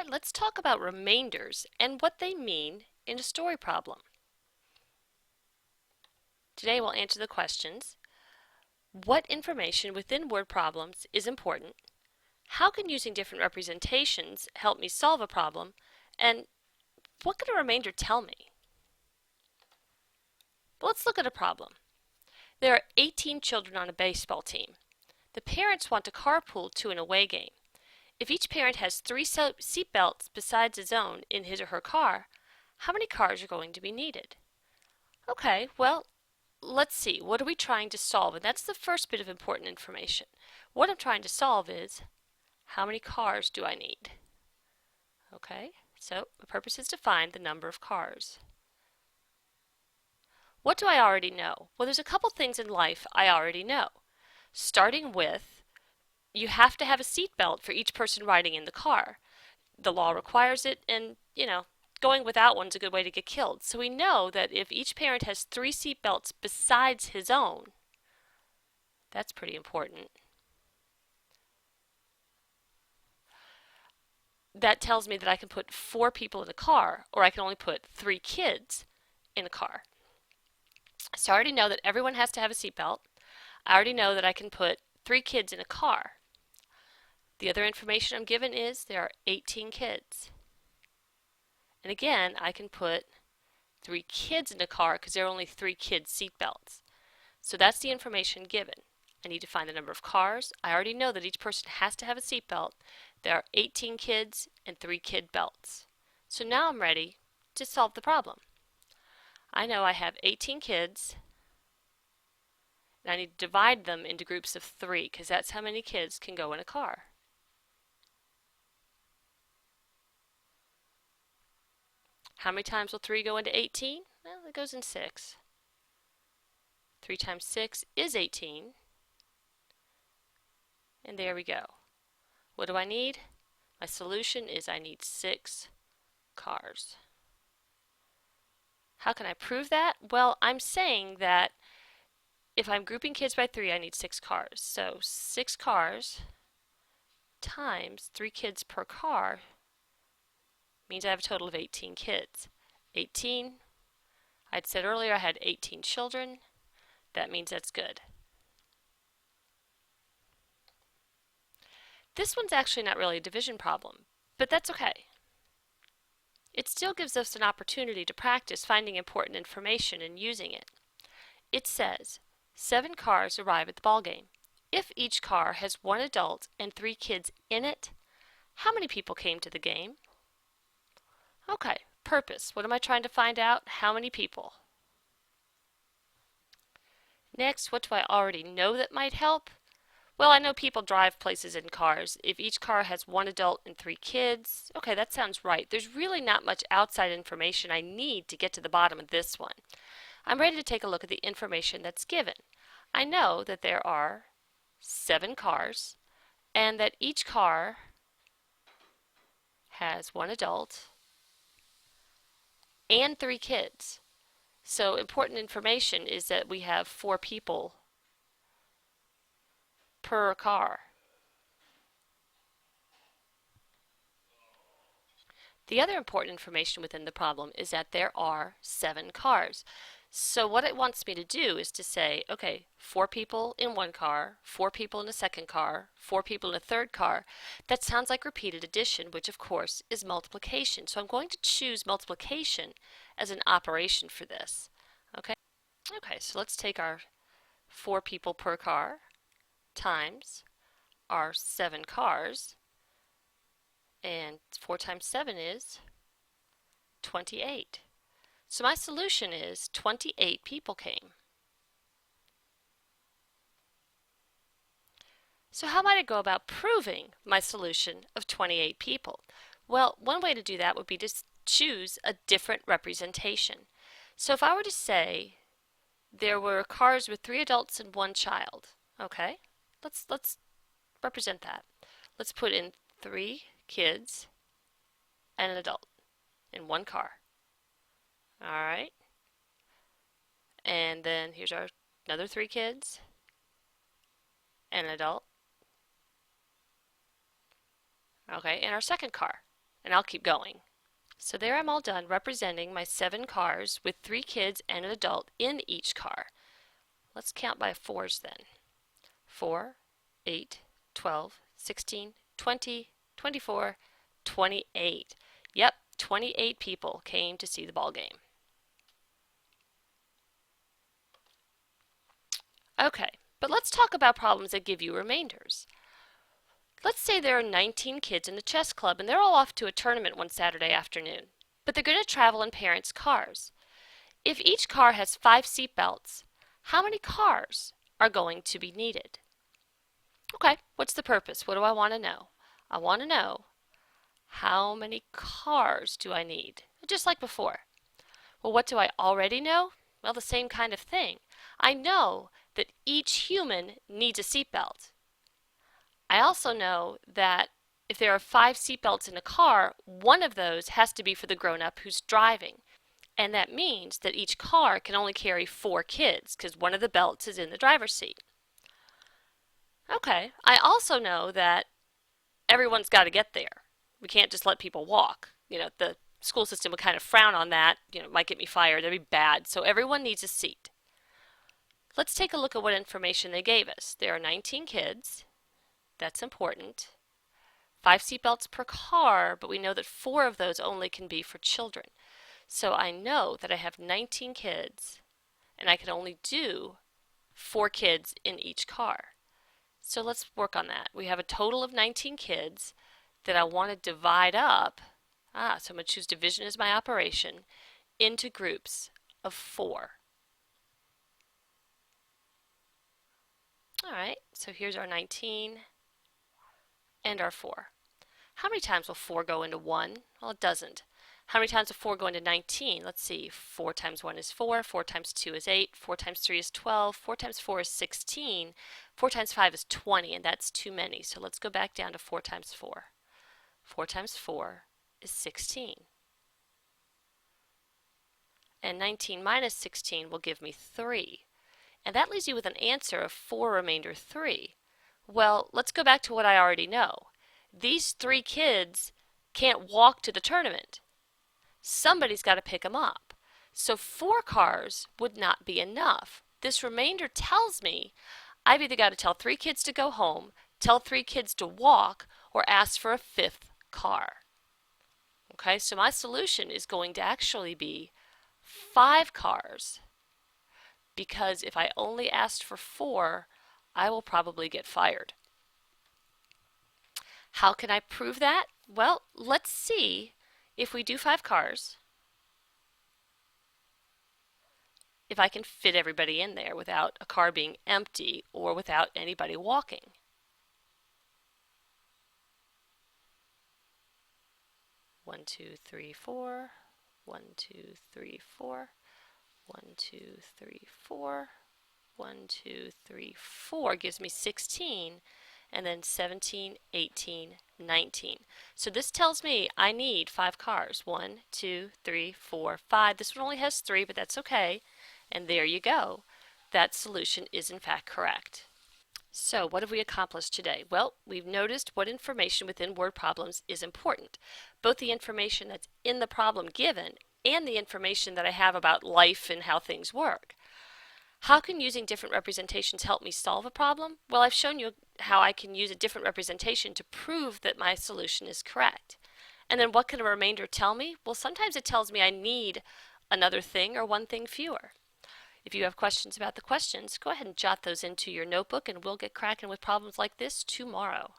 All right, let's talk about remainders and what they mean in a story problem. Today we'll answer the questions: what information within word problems is important? How can using different representations help me solve a problem? And what could a remainder tell me? But let's look at a problem. There are 18 children on a baseball team. The parents want to carpool to an away game. If each parent has 3 seat belts besides his own in his or her car, how many cars are going to be needed? Okay, well, let's see. What are we trying to solve? And that's the first bit of important information. What I'm trying to solve is, how many cars do I need? Okay, so the purpose is to find the number of cars. What do I already know? Well, there's a couple things in life I already know. Starting with, you have to have a seat belt for each person riding in the car. The law requires it, and, going without one's a good way to get killed. So we know that if each parent has 3 seat belts besides his own, that's pretty important. That tells me that I can put 4 people in a car, or I can only put 3 kids in a car. So I already know that everyone has to have a seatbelt. I already know that I can put 3 kids in a car. The other information I'm given is there are 18 kids. And again, I can put 3 kids in a car because there are only 3 kids' seatbelts. So that's the information given. I need to find the number of cars. I already know that each person has to have a seatbelt. There are 18 kids and 3 kid belts. So now I'm ready to solve the problem. I know I have 18 kids, and I need to divide them into groups of 3 because that's how many kids can go in a car. How many times will 3 go into 18? Well, it goes in 6. 3 times 6 is 18. And there we go. What do I need? My solution is I need 6 cars. How can I prove that? Well, I'm saying that if I'm grouping kids by 3, I need 6 cars. So 6 cars times 3 kids per car means I have a total of 18 kids. 18, I'd said earlier I had 18 children. That means that's good. This one's actually not really a division problem, but that's okay. It still gives us an opportunity to practice finding important information and using it. It says, 7 cars arrive at the ball game. If each car has 1 adult and 3 kids in it, how many people came to the game? Okay, purpose. What am I trying to find out? How many people? Next, what do I already know that might help? Well, I know people drive places in cars. If each car has 1 adult and 3 kids, okay, that sounds right. There's really not much outside information I need to get to the bottom of this one. I'm ready to take a look at the information that's given. I know that there are 7 cars and that each car has 1 adult and 3 kids. So important information is that we have 4 people per car. The other important information within the problem is that there are 7 cars. So what it wants me to do is to say, okay, 4 people in 1 car, 4 people in a second car, 4 people in a third car. That sounds like repeated addition, which of course is multiplication. So I'm going to choose multiplication as an operation for this. Okay, so let's take our 4 people per car times our 7 cars, and 4 times 7 is 28. So my solution is 28 people came. So how might I go about proving my solution of 28 people? Well, one way to do that would be to choose a different representation. So if I were to say there were cars with 3 adults and 1 child, okay, let's represent that. Let's put in 3 kids and an adult in 1 car. All right. And then here's our another 3 kids and an adult. Okay, and our second car. And I'll keep going. So there I'm all done representing my 7 cars with 3 kids and an adult in each car. Let's count by fours then. 4, 8, 12, 16, 20, 24, 28. Yep, 28 people came to see the ball game. Okay, but let's talk about problems that give you remainders. Let's say there are 19 kids in the chess club and they're all off to a tournament one Saturday afternoon, but they're going to travel in parents' cars. If each car has 5 seat belts, how many cars are going to be needed? Okay, what's the purpose? What do I want to know? I want to know how many cars do I need? Just like before. Well, what do I already know? Well, the same kind of thing. I know that each human needs a seatbelt. I also know that if there are 5 seatbelts in a car, one of those has to be for the grown-up who's driving. And that means that each car can only carry 4 kids because one of the belts is in the driver's seat. Okay, I also know that everyone's got to get there. We can't just let people walk. The school system would kind of frown on that. It might get me fired. That'd be bad. So everyone needs a seat. Let's take a look at what information they gave us. There are 19 kids. That's important. 5 seatbelts per car, but we know that 4 of those only can be for children. So I know that I have 19 kids, and I can only do 4 kids in each car. So let's work on that. We have a total of 19 kids that I want to divide up. So I'm going to choose division as my operation into groups of 4. All right, so here's our 19 and our 4. How many times will 4 go into 1? Well, it doesn't. How many times will 4 go into 19? Let's see. 4 times 1 is 4. 4 times 2 is 8. 4 times 3 is 12. 4 times 4 is 16. 4 times 5 is 20, and that's too many. So let's go back down to 4 times 4. 4 times 4 is 16. And 19 minus 16 will give me 3. And that leaves you with an answer of 4 remainder 3. Well, let's go back to what I already know. These 3 kids can't walk to the tournament. Somebody's got to pick them up. So 4 cars would not be enough. This remainder tells me I've either got to tell 3 kids to go home, tell 3 kids to walk, or ask for a 5th car. Okay, so my solution is going to actually be 5 cars, because if I only asked for 4, I will probably get fired. How can I prove that? Well, let's see if we do 5 cars, if I can fit everybody in there without a car being empty or without anybody walking. One, two, three, four. 1, 2, 3, 4. 1, 2, 3, 4. 1, 2, 3, 4 gives me 16, and then 17, 18, 19. So this tells me I need 5 cars. 1, 2, 3, 4, 5. This one only has 3, but that's okay. And there you go. That solution is in fact correct. So what have we accomplished today? Well, we've noticed what information within word problems is important. Both the information that's in the problem given and the information that I have about life and how things work. How can using different representations help me solve a problem? Well, I've shown you how I can use a different representation to prove that my solution is correct. And then what can a remainder tell me? Well, sometimes it tells me I need another thing or one thing fewer. If you have questions about the questions, go ahead and jot those into your notebook and we'll get cracking with problems like this tomorrow.